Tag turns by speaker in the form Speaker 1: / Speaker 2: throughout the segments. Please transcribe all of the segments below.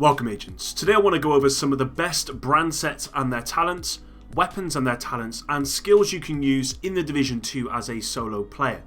Speaker 1: Welcome agents. Today I want to go over some of the best brand sets and their talents, weapons and their talents, and skills you can use in the Division 2 as a solo player.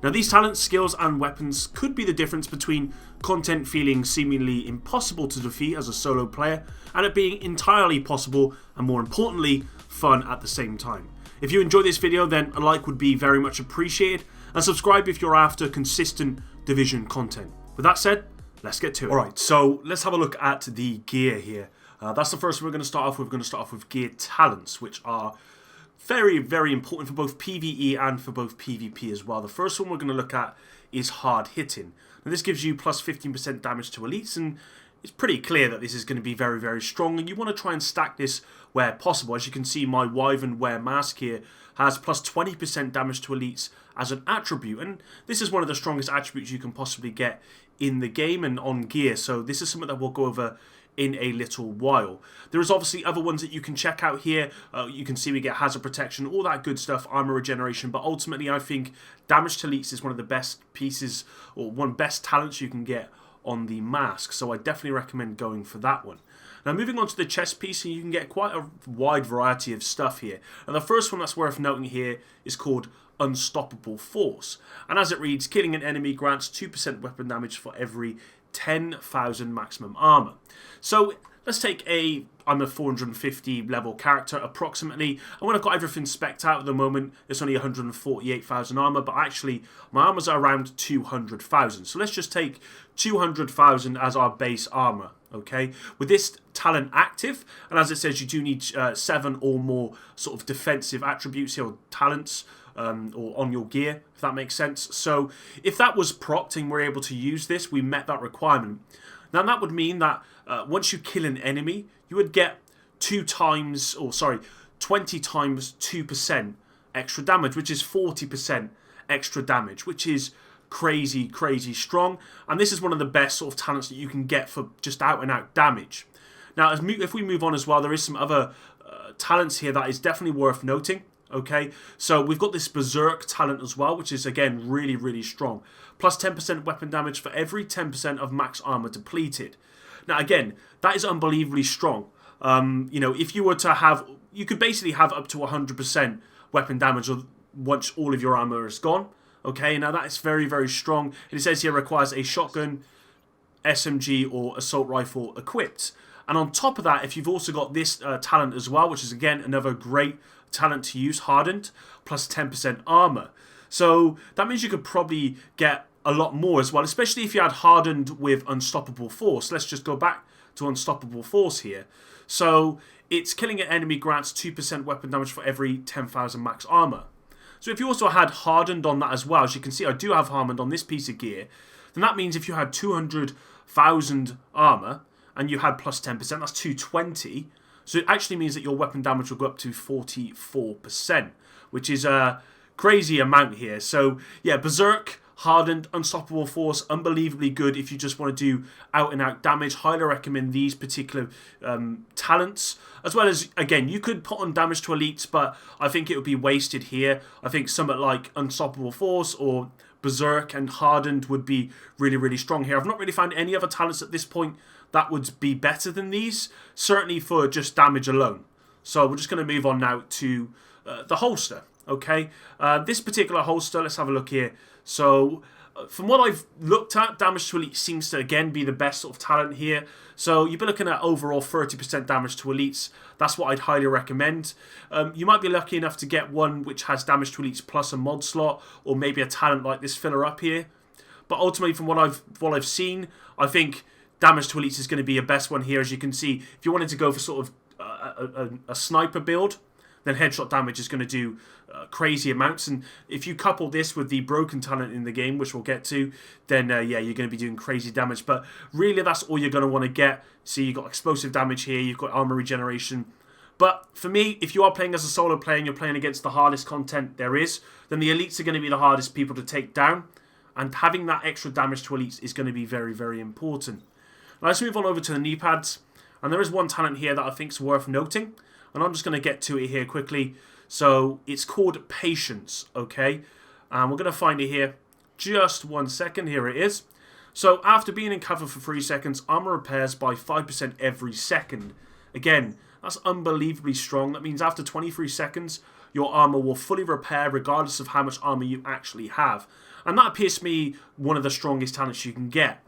Speaker 1: Now these talents, skills and weapons could be the difference between content feeling seemingly impossible to defeat as a solo player and it being entirely possible and, more importantly, fun at the same time. If you enjoy this video, then a like would be very much appreciated, and subscribe if you're after consistent Division content. With that said, let's get to it. Alright, so let's have a look at the gear here. That's the first one we're going to start off with. We're going to start off with gear talents, which are very, very important for both PvE and for both PvP as well. The first one we're going to look at is hard hitting. Now this gives you plus 15% damage to elites, and it's pretty clear that this is going to be very, very strong, and you want to try and stack this where possible. As you can see, my Wyvern Wear Mask here has plus 20% damage to elites as an attribute, and this is one of the strongest attributes you can possibly get in the game and on gear, so this is something that we'll go over in a little while. There is obviously other ones that you can check out here. You can see we get hazard protection, all that good stuff, armor regeneration, but ultimately I think damage to elites is one of the best pieces, or one best talents you can get on the mask, so I definitely recommend going for that one. Now moving on to the chest piece, you can get quite a wide variety of stuff here, and the first one that's worth noting here is called Unstoppable Force, and as it reads, killing an enemy grants 2% weapon damage for every 10,000 maximum armor. So let's take I'm a 450 level character approximately, and when I've got everything spec'd out at the moment, it's only 148,000 armor, but actually my armors are around 200,000. So let's just take 200,000 as our base armor. Okay, with this talent active, and as it says, you do need 7 or more sort of defensive attributes here, or talents, or on your gear, if that makes sense. So if that was propped and we're able to use this, we met that requirement. Now that would mean that once you kill an enemy, you would get 20 times 2% extra damage, which is 40% extra damage, which is crazy, crazy strong. And this is one of the best sort of talents that you can get for just out and out damage. Now, if we move on as well, there is some other talents here that is definitely worth noting. Okay, so we've got this Berserk talent as well, which is again really, really strong. Plus 10% weapon damage for every 10% of max armor depleted. Now again, that is unbelievably strong. You know, if you were to have, you could basically have up to 100% weapon damage once all of your armor is gone. Okay, now that is very, very strong. And it says here requires a shotgun, SMG or assault rifle equipped. And on top of that, if you've also got this talent as well, which is again another great talent to use, hardened, plus 10% armor. So that means you could probably get a lot more as well, especially if you had hardened with Unstoppable Force. Let's just go back to Unstoppable Force here. So it's killing an enemy grants 2% weapon damage for every 10,000 max armor. So if you also had hardened on that as well, as you can see I do have hardened on this piece of gear, then that means if you had 200,000 armor and you had plus 10%, that's 220. So it actually means that your weapon damage will go up to 44%, which is a crazy amount here. So yeah, Berserk, hardened, Unstoppable Force, unbelievably good if you just want to do out and out damage. Highly recommend these particular talents, as well as, again, you could put on damage to elites, but I think it would be wasted here. I think something like Unstoppable Force or Berserk and hardened would be really, really strong here. I've not really found any other talents at this point that would be better than these, certainly for just damage alone. So we're just going to move on now to the holster. Okay, this particular holster, let's have a look here. So from what I've looked at, damage to elites seems to again be the best sort of talent here. So you'll be looking at overall 30% damage to elites. That's what I'd highly recommend. You might be lucky enough to get one which has damage to elites plus a mod slot, or maybe a talent like this filler up here. But ultimately, from what I've seen, I think damage to elites is going to be your best one here. As you can see, if you wanted to go for sort of a sniper build, then headshot damage is going to do crazy amounts. And if you couple this with the broken talent in the game, which we'll get to, then yeah, you're going to be doing crazy damage. But really, that's all you're going to want to get. See, you've got explosive damage here, you've got armor regeneration. But for me, if you are playing as a solo player and you're playing against the hardest content there is, then the elites are going to be the hardest people to take down. And having that extra damage to elites is going to be very, very important. Now let's move on over to the knee pads. And there is one talent here that I think is worth noting, and I'm just going to get to it here quickly. So it's called Patience, okay? And we're going to find it here. Just one second. Here it is. So after being in cover for 3 seconds, armor repairs by 5% every second. Again, that's unbelievably strong. That means after 23 seconds, your armor will fully repair regardless of how much armor you actually have. And that appears to me one of the strongest talents you can get.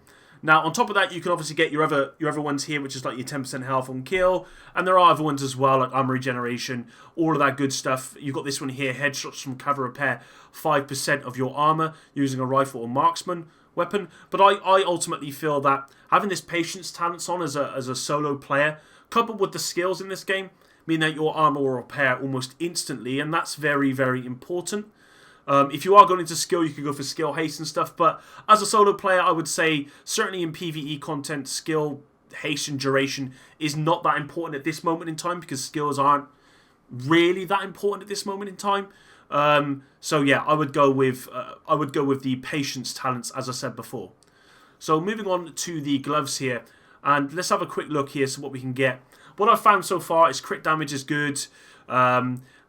Speaker 1: Now, on top of that, you can obviously get your other ones here, which is like your 10% health on kill. And there are other ones as well, like armor regeneration, all of that good stuff. You've got this one here, headshots from cover repair, 5% of your armor using a rifle or marksman weapon. But I ultimately feel that having this patience talents on as a solo player, coupled with the skills in this game, mean that your armor will repair almost instantly. And that's very, very important. If you are going into skill, you could go for skill haste and stuff, but as a solo player, I would say certainly in PvE content, skill haste and duration is not that important at this moment in time because skills aren't really that important at this moment in time. So yeah, I would go with the patience talents as I said before. So moving on to the gloves here, and let's have a quick look here, so what we can get. What I've found so far is crit damage is good.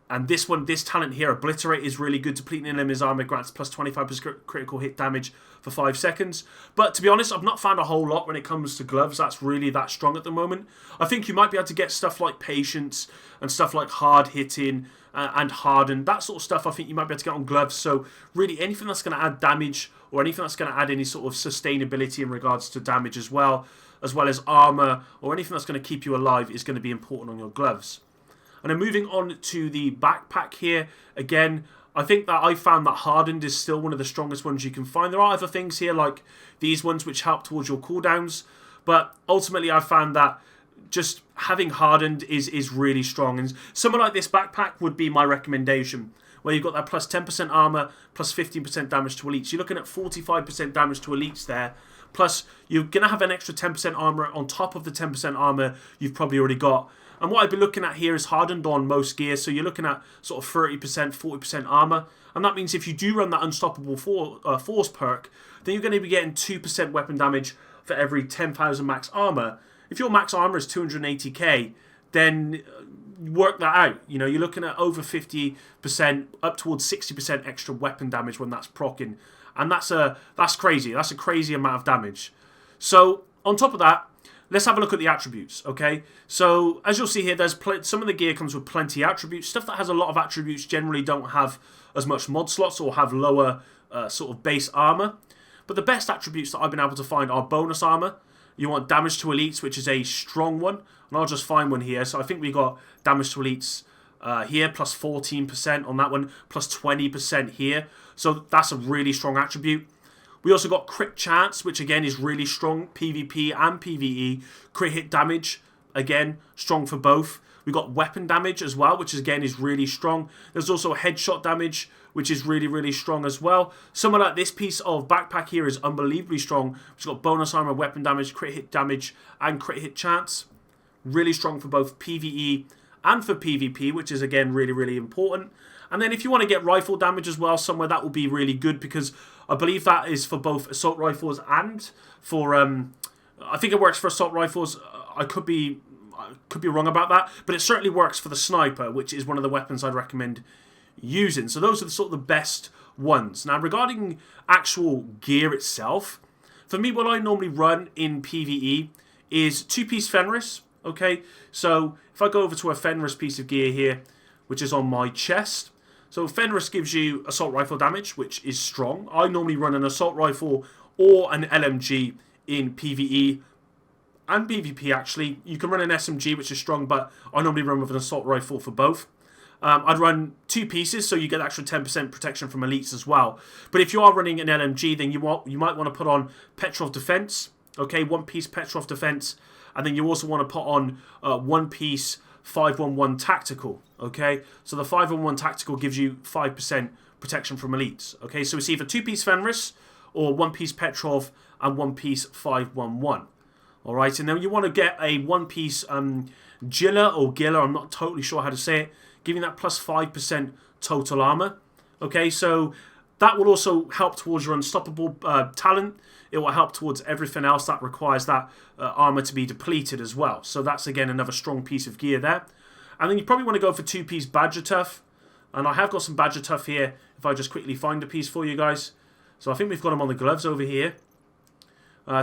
Speaker 1: And this talent here, Obliterate, is really good. Depleting an enemy's armor grants plus 25% critical hit damage for 5 seconds. But to be honest, I've not found a whole lot when it comes to gloves that's really that strong at the moment. I think you might be able to get stuff like Patience and stuff like Hard Hitting and Harden. That sort of stuff I think you might be able to get on gloves. So really anything that's going to add damage or anything that's going to add any sort of sustainability in regards to damage as well as armor or anything that's going to keep you alive is going to be important on your gloves. And then moving on to the backpack here, again, I think that I found that Hardened is still one of the strongest ones you can find. There are other things here like these ones which help towards your cooldowns, but ultimately I found that just having Hardened is really strong. And something like this backpack would be my recommendation, where you've got that plus 10% armor, plus 15% damage to elites. You're looking at 45% damage to elites there, plus you're going to have an extra 10% armor on top of the 10% armor you've probably already got. And what I've been looking at here is Hardened on most gear, so you're looking at sort of 30%, 40% armor. And that means if you do run that Unstoppable Force perk, then you're going to be getting 2% weapon damage for every 10,000 max armor. If your max armor is 280k, then work that out. You know, you're looking at over 50%, up towards 60% extra weapon damage when that's proccing. And that's crazy. That's a crazy amount of damage. So, on top of that, let's have a look at the attributes, okay? So, as you'll see here, there's some of the gear comes with plenty of attributes. Stuff that has a lot of attributes generally don't have as much mod slots or have lower sort of base armor. But the best attributes that I've been able to find are bonus armor. You want damage to elites, which is a strong one. And I'll just find one here. So I think we got damage to elites here, plus 14% on that one, plus 20% here. So that's a really strong attribute. We also got crit chance, which again is really strong, PvP and PvE. Crit hit damage, again, strong for both. We got weapon damage as well, which again is really strong. There's also headshot damage, which is really, really strong as well. Something like this piece of backpack here is unbelievably strong. It's got bonus armor, weapon damage, crit hit damage, and crit hit chance. Really strong for both PvE and for PvP, which is again really, really important. And then if you want to get rifle damage as well, somewhere that will be really good because I believe that is for both assault rifles and for I think it works for assault rifles. I could be wrong about that, but it certainly works for the sniper, which is one of the weapons I'd recommend using. So those are the sort of the best ones. Now regarding actual gear itself, for me what I normally run in PvE is 2-piece Fenris. Okay, so if I go over to a Fenris piece of gear here, which is on my chest. So Fenris gives you assault rifle damage, which is strong. I normally run an assault rifle or an LMG in PvE and PvP actually. You can run an SMG, which is strong, but I normally run with an assault rifle for both. I'd run 2 pieces, so you get extra 10% protection from elites as well. But if you are running an LMG, then you might want to put on Petrov Defense. Okay, 1-piece Petrov Defense. And then you also want to put on 1-piece 511 Tactical. Okay, so the 511 Tactical gives you 5% protection from elites. Okay, so it's either 2-piece Fenris or 1-piece Petrov and 1-piece 511. Alright, and then you want to get a 1-piece Gilla or Gilla, I'm not totally sure how to say it, giving that plus 5% total armor. Okay, so that will also help towards your unstoppable talent. It will help towards everything else that requires that armor to be depleted as well. So that's again another strong piece of gear there. And then you probably want to go for 2-piece Badger Tough. And I have got some Badger Tough here if I just quickly find a piece for you guys. So I think we've got them on the gloves over here.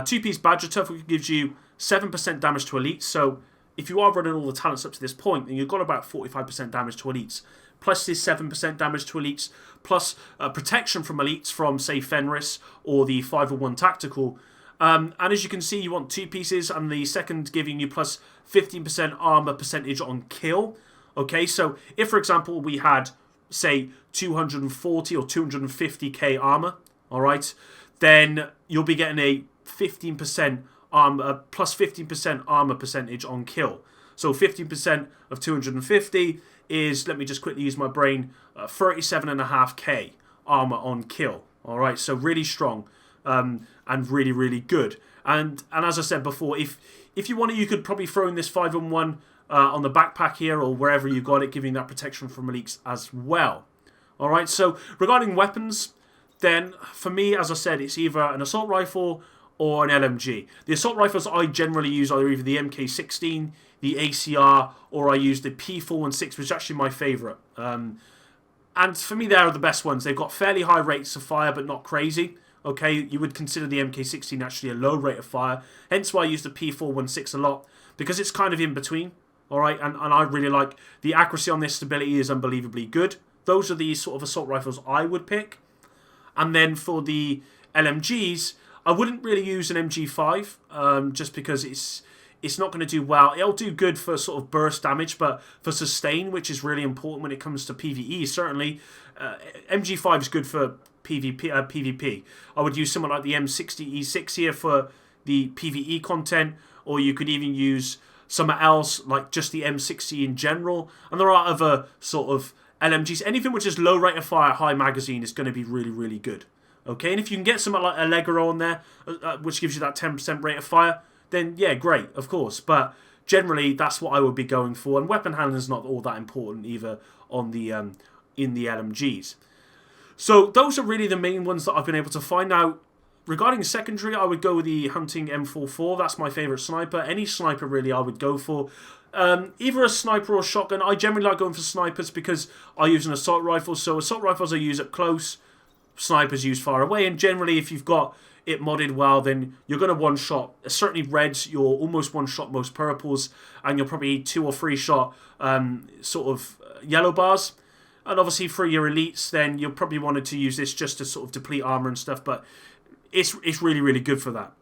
Speaker 1: Two-piece Badger Tough, which gives you 7% damage to elites. So if you are running all the talents up to this point, then you've got about 45% damage to elites. Plus this 7% damage to elites, plus protection from elites from, say, Fenris or the 501 Tactical. And as you can see, you want 2 pieces, and the second giving you plus 15% armor percentage on kill. Okay, so if, for example, we had, say, 240 or 250k armor, alright, then you'll be getting a 15% armor, plus 15% armor percentage on kill. So 15% of 250 is, let me just quickly use my brain, 37.5k armor on kill. Alright, so really strong and really, really good. And as I said before, if you wanted, you could probably throw in this 5-on-1 on the backpack here or wherever you got it, giving that protection from elites as well. Alright, so regarding weapons, then for me, as I said, it's either an assault rifle or an LMG. The assault rifles I generally use are either the MK16, the ACR, or I use the P416, which is actually my favourite. And for me, they are the best ones. They've got fairly high rates of fire, but not crazy. Okay, you would consider the MK16 actually a low rate of fire. Hence why I use the P416 a lot, because it's kind of in between. Alright, and I really like the accuracy on this. Stability is unbelievably good. Those are the sort of assault rifles I would pick. And then for the LMGs, I wouldn't really use an MG5, just because it's not going to do well. It'll do good for sort of burst damage, but for sustain, which is really important when it comes to PvE, certainly, MG5 is good for PvP. I would use someone like the M60E6 here for the PvE content, or you could even use something else like just the M60 in general. And there are other sort of LMGs. Anything which is low rate of fire, high magazine is going to be really, really good. Okay, and if you can get something like Allegro on there, which gives you that 10% rate of fire, then yeah, great, of course. But generally, that's what I would be going for. And weapon handling is not all that important either on the in the LMGs. So those are really the main ones that I've been able to find out. Regarding secondary, I would go with the hunting M44. That's my favourite sniper. Any sniper, really, I would go for. Either a sniper or shotgun. I generally like going for snipers because I use an assault rifle. So assault rifles I use up close, snipers use far away. And generally, if you've got it modded well, then you're going to one-shot. Certainly reds, you'll almost one-shot most purples. And you'll probably 2 or 3 shot sort of yellow bars. And obviously for your elites, then you'll probably want to use this just to sort of deplete armor and stuff. But it's really, really good for that.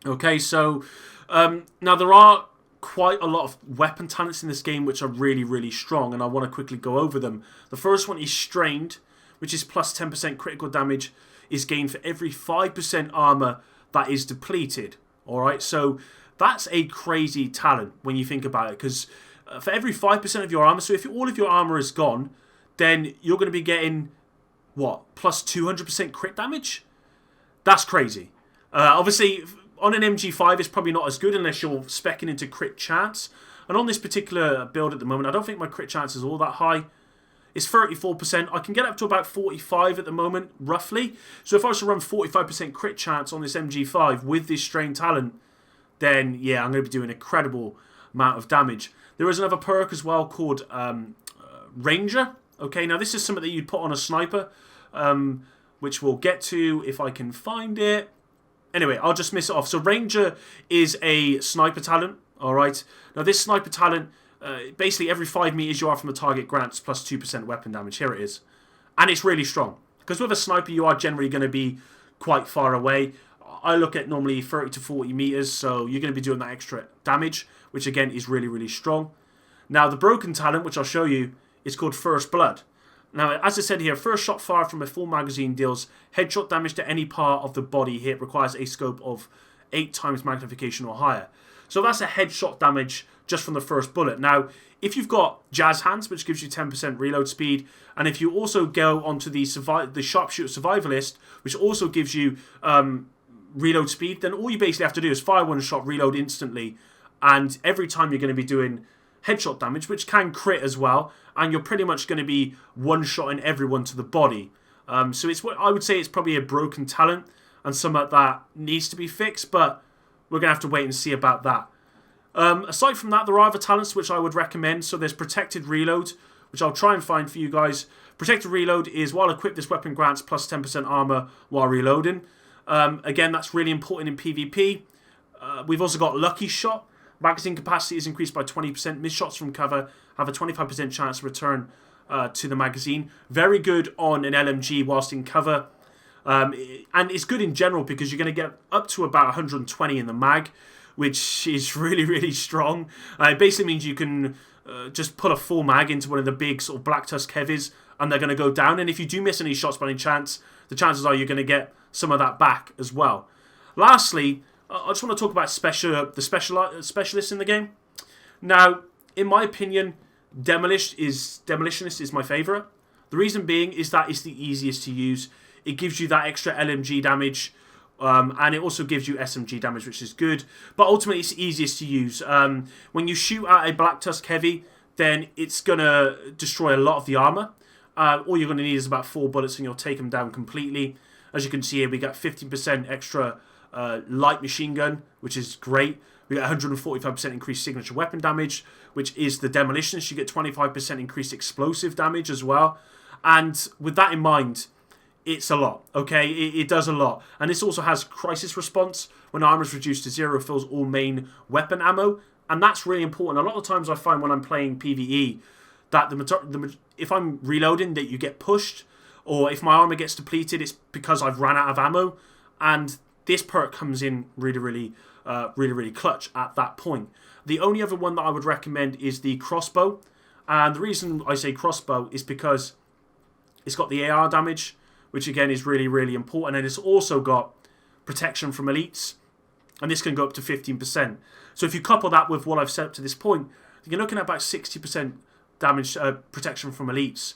Speaker 1: Okay, so now there are quite a lot of weapon talents in this game which are really, really strong, and I want to quickly go over them. The first one is Strained, which is plus 10% critical damage, is gained for every 5% armor that is depleted. Alright, so that's a crazy talent when you think about it, because for every 5% of your armor, so if all of your armor is gone, then you're going to be getting, what, plus 200% crit damage? That's crazy. Obviously, on an MG5, it's probably not as good unless you're speccing into crit chance. And on this particular build at the moment, I don't think my crit chance is all that high. It's 34%. I can get up to about 45 at the moment, roughly. So if I was to run 45% crit chance on this MG5 with this Strain talent, then yeah, I'm going to be doing an incredible amount of damage. There is another perk as well called Ranger. Okay, now this is something that you'd put on a sniper, which we'll get to if I can find it. Anyway, I'll just miss it off. So Ranger is a sniper talent, alright? Now this sniper talent, basically every 5 meters you are from the target grants plus 2% weapon damage. Here it is. And it's really strong. Because with a sniper you are generally going to be quite far away. I look at normally 30 to 40 meters, so you're going to be doing that extra damage, which again is really, really strong. Now the broken talent, which I'll show you, is called First Blood. Now, as I said here, first shot fired from a full magazine deals headshot damage to any part of the body hit, requires a scope of 8 times magnification or higher. So that's a headshot damage just from the first bullet. Now, if you've got Jazz Hands, which gives you 10% reload speed, and if you also go onto the Sharpshooter Survivalist, which also gives you reload speed, then all you basically have to do is fire one shot, reload instantly, and every time you're going to be doing headshot damage, which can crit as well, and you're pretty much going to be one-shotting everyone to the body. So it's what I would say it's probably a broken talent, and some of that needs to be fixed, but we're going to have to wait and see about that. Aside from that, there are other talents which I would recommend. So there's Protected Reload, which I'll try and find for you guys. Protected Reload is while equipped, this weapon grants plus 10% armor while reloading. Again, that's really important in PvP. We've also got Lucky Shot. Magazine capacity is increased by 20%. Missed shots from cover have a 25% chance to return to the magazine. Very good on an LMG whilst in cover. And it's good in general because you're going to get up to about 120 in the mag, which is really, really strong. It basically means you can just put a full mag into one of the big sort of Black Tusk heavies and they're going to go down. And if you do miss any shots by any chance, the chances are you're going to get some of that back as well. Lastly, I just want to talk about the specialists in the game. Now, in my opinion, Demolitionist is my favourite. The reason being is that it's the easiest to use. It gives you that extra LMG damage, and it also gives you SMG damage, which is good. But ultimately, it's easiest to use. When you shoot at a Black Tusk Heavy, then it's going to destroy a lot of the armour. All you're going to need is about 4 bullets and you'll take them down completely. As you can see here, we got 50% extra light machine gun, which is great. We get 145% increased signature weapon damage, which is the Demolitionist. You get 25% increased explosive damage as well. And with that in mind, it's a lot, okay? It does a lot. And this also has crisis response. When armor is reduced to 0, fills all main weapon ammo. And that's really important. A lot of times I find when I'm playing PvE that if I'm reloading, that you get pushed. Or if my armor gets depleted, it's because I've ran out of ammo. And this perk comes in really clutch at that point. The only other one that I would recommend is the crossbow. And the reason I say crossbow is because it's got the AR damage, which again is really important. And it's also got protection from elites. And this can go up to 15%. So if you couple that with what I've set up to this point, you're looking at about 60% damage protection from elites.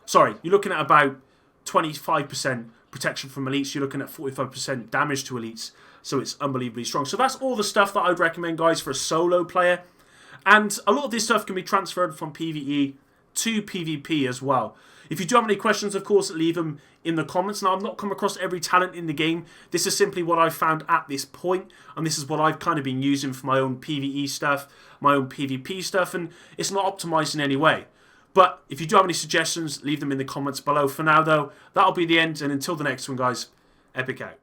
Speaker 1: Sorry, you're looking at about 25% protection from elites. You're looking at 45% damage to elites. So it's unbelievably strong. So that's all the stuff that I would recommend, guys, for a solo player. And a lot of this stuff can be transferred from PvE to PvP as well. If you do have any questions, of course, leave them in the comments. Now, I've not come across every talent in the game. This is simply what I've found at this point, and this is what I've kind of been using for my own PvE stuff, my own PvP stuff, and it's not optimized in any way. But if you do have any suggestions, leave them in the comments below. For now, though, that'll be the end, and until the next one, guys, epic out.